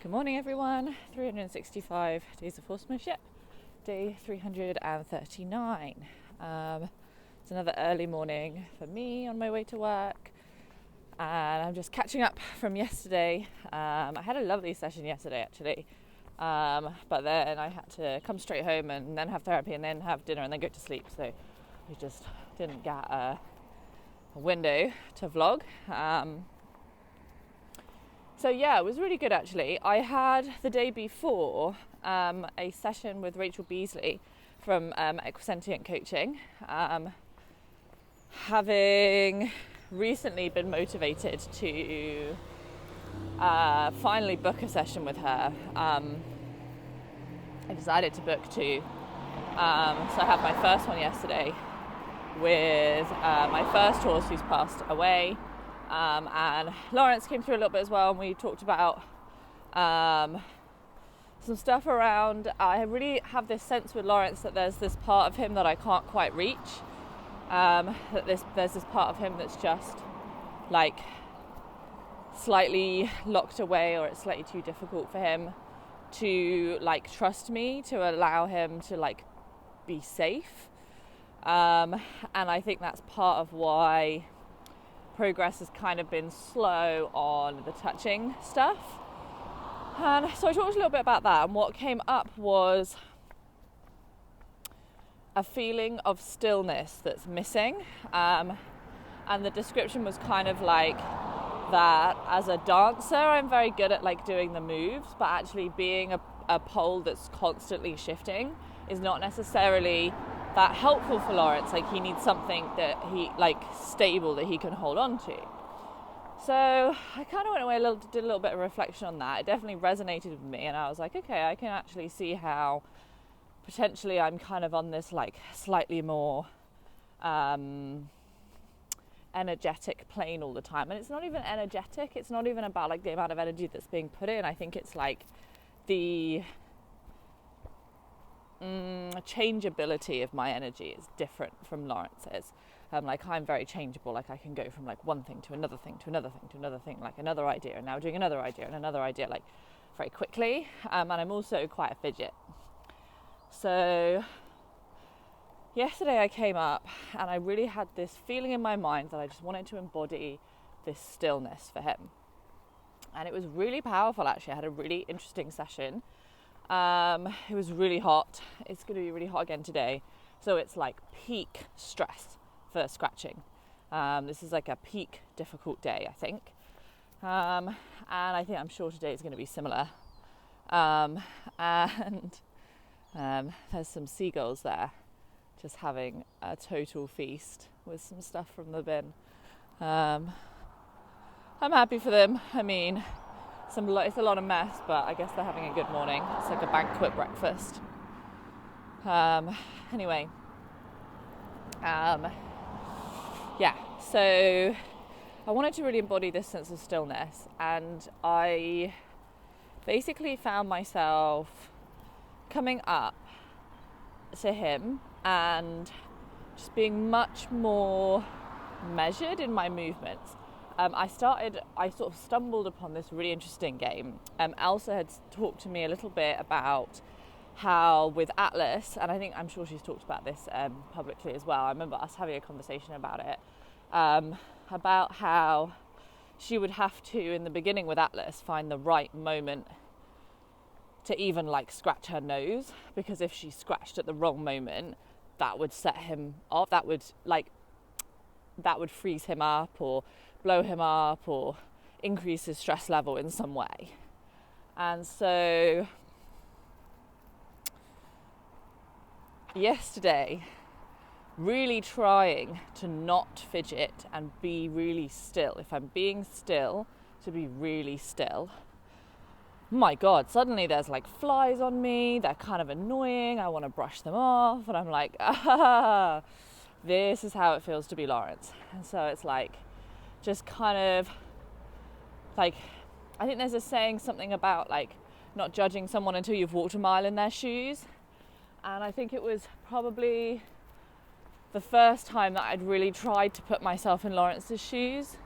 Good morning everyone, 365 Days of Horsemanship, day 339. It's another early morning for me on my way to work, and I'm just catching up from yesterday. I had a lovely session yesterday actually, but then I had to come straight home and then have therapy and then have dinner and then go to sleep, so I just didn't get a window to vlog. So yeah, it was really good actually. I had the day before a session with Rachael Beesley from Equisentient Coaching. Having recently been motivated to finally book a session with her, I decided to book two. So I had my first one yesterday with my first horse who's passed away. And Lawrence came through a little bit as well, and we talked about some stuff around. I really have this sense with Lawrence that there's this part of him that I can't quite reach. There's this part of him that's just like slightly locked away, or it's slightly too difficult for him to like trust me, to allow him to like be safe. And I think that's part of why progress has kind of been slow on the touching stuff. And so I talked a little bit about that, and what came up was a feeling of stillness that's missing. And the description was kind of like that as a dancer I'm very good at like doing the moves, but actually being a pole that's constantly shifting is not necessarily that helpful for Lawrence. Like, he needs something that he like stable that he can hold on to. So I kind of went away did a little bit of reflection on that. It definitely resonated with me, and I was like, okay, I can actually see how potentially I'm kind of on this like slightly more energetic plane all the time. And it's not even energetic, it's not even about like the amount of energy that's being put in. I think it's like the changeability of my energy is different from Lawrence's. Like, I'm very changeable. Like, I can go from like one thing to another thing to another thing to another thing, like another idea, and now doing another idea and another idea, like very quickly. And I'm also quite a fidget. So yesterday I came up and I really had this feeling in my mind that I just wanted to embody this stillness for him. And it was really powerful actually. I had a really interesting session. It was really hot. It's going to be really hot again today. So it's like peak stress for scratching. This is like a peak difficult day, I think. And I'm sure today is going to be similar. And there's some seagulls there just having a total feast with some stuff from the bin. I'm happy for them. I mean, it's a lot of mess, but I guess they're having a good morning. It's like a banquet breakfast. Anyway, so I wanted to really embody this sense of stillness, and I basically found myself coming up to him and just being much more measured in my movements. I sort of stumbled upon this really interesting game. Elsa had talked to me a little bit about how with Atlas, and I'm sure she's talked about this publicly as well. I remember us having a conversation about it, about how she would have to, in the beginning with Atlas, find the right moment to even like scratch her nose, because if she scratched at the wrong moment, that would set him off. That would freeze him up or blow him up or increase his stress level in some way. And so yesterday, really trying to not fidget and be really still. If I'm being still, to be really still. My God, suddenly there's like flies on me. They're kind of annoying. I want to brush them off. And I'm like, this is how it feels to be Lawrence. And so it's like, just kind of like, I think there's a saying something about like not judging someone until you've walked a mile in their shoes. And I think it was probably the first time that I'd really tried to put myself in Lawrence's shoes.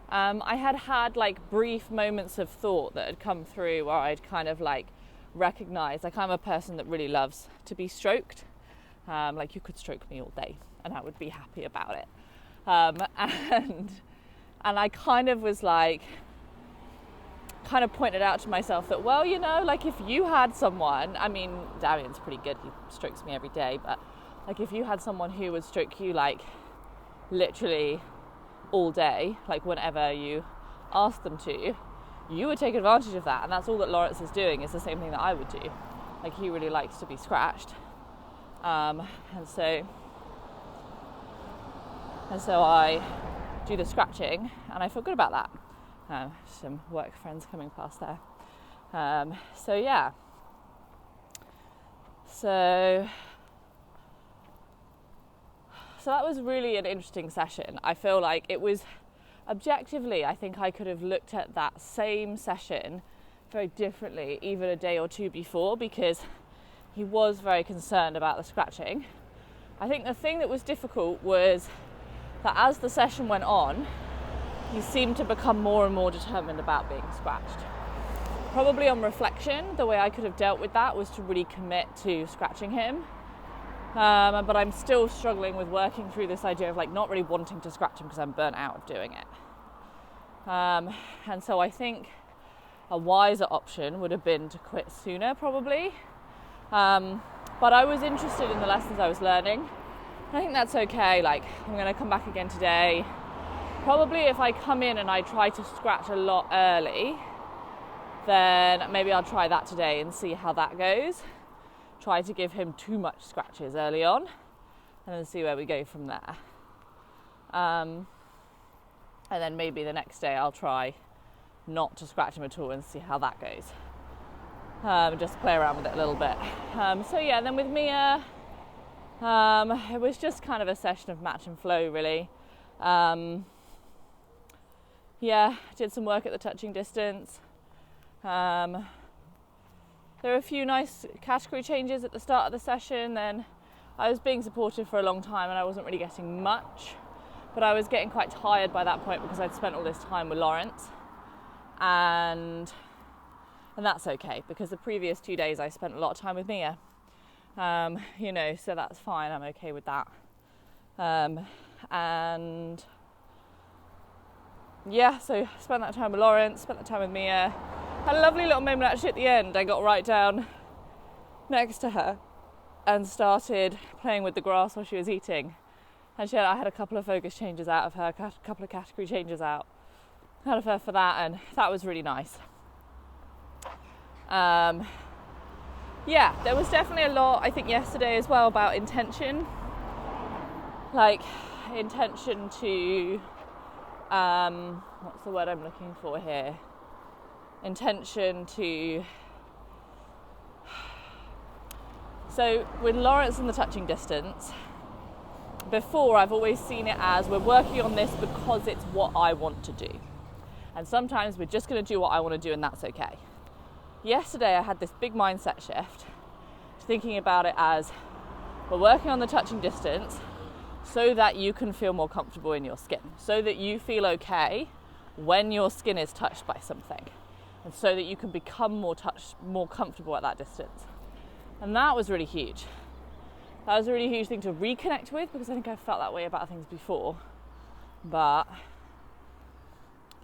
I had like brief moments of thought that had come through where I'd kind of like recognise, like I'm a person that really loves to be stroked. Like you could stroke me all day and I would be happy about it. And I kind of was like, kind of pointed out to myself that, well, you know, like if you had someone, I mean, Damien's pretty good, he strokes me every day, but like if you had someone who would stroke you like literally all day, like whenever you asked them to, you would take advantage of that. And that's all that Lawrence is doing, is the same thing that I would do. Like he really likes to be scratched. And so I do the scratching and I feel good about that. Some work friends coming past there. So that was really an interesting session. I feel like it was, objectively, I think I could have looked at that same session very differently even a day or two before, because he was very concerned about the scratching. I think the thing that was difficult was that as the session went on, he seemed to become more and more determined about being scratched. Probably on reflection, the way I could have dealt with that was to really commit to scratching him. But I'm still struggling with working through this idea of like not really wanting to scratch him because I'm burnt out of doing it. And so I think a wiser option would have been to quit sooner, probably. But I was interested in the lessons I was learning. I think that's okay. Like, I'm going to come back again today. Probably if I come in and I try to scratch a lot early, then maybe I'll try that today and see how that goes. Try to give him too much scratches early on and then see where we go from there. And then maybe the next day I'll try not to scratch him at all and see how that goes. Just play around with it a little bit. Then with Mia, it was just kind of a session of match and flow, really. Did some work at the touching distance. There were a few nice category changes at the start of the session. Then I was being supportive for a long time and I wasn't really getting much, but I was getting quite tired by that point because I'd spent all this time with Lawrence, and that's okay because the previous 2 days I spent a lot of time with Mia. So that's fine. I'm okay with that. So spent that time with Lawrence, spent that time with Mia. Had a lovely little moment actually at the end. I got right down next to her and started playing with the grass while she was eating. And I had a couple of focus changes out of her, a couple of category changes out of her for that, and that was really nice. There was definitely a lot, I think, yesterday as well about intention. Like, intention to, what's the word I'm looking for here? Intention to... So, with Lawrence and the touching distance, before I've always seen it as we're working on this because it's what I want to do. And sometimes we're just going to do what I want to do and that's okay. Yesterday I had this big mindset shift, thinking about it as we're working on the touching distance so that you can feel more comfortable in your skin, so that you feel okay when your skin is touched by something, and so that you can become more comfortable at that distance. And that was really huge. That was a really huge thing to reconnect with, because I think I've felt that way about things before. But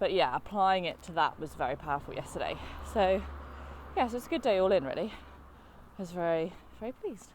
yeah, applying it to that was very powerful yesterday. So it's a good day all in, really. I was very, very pleased.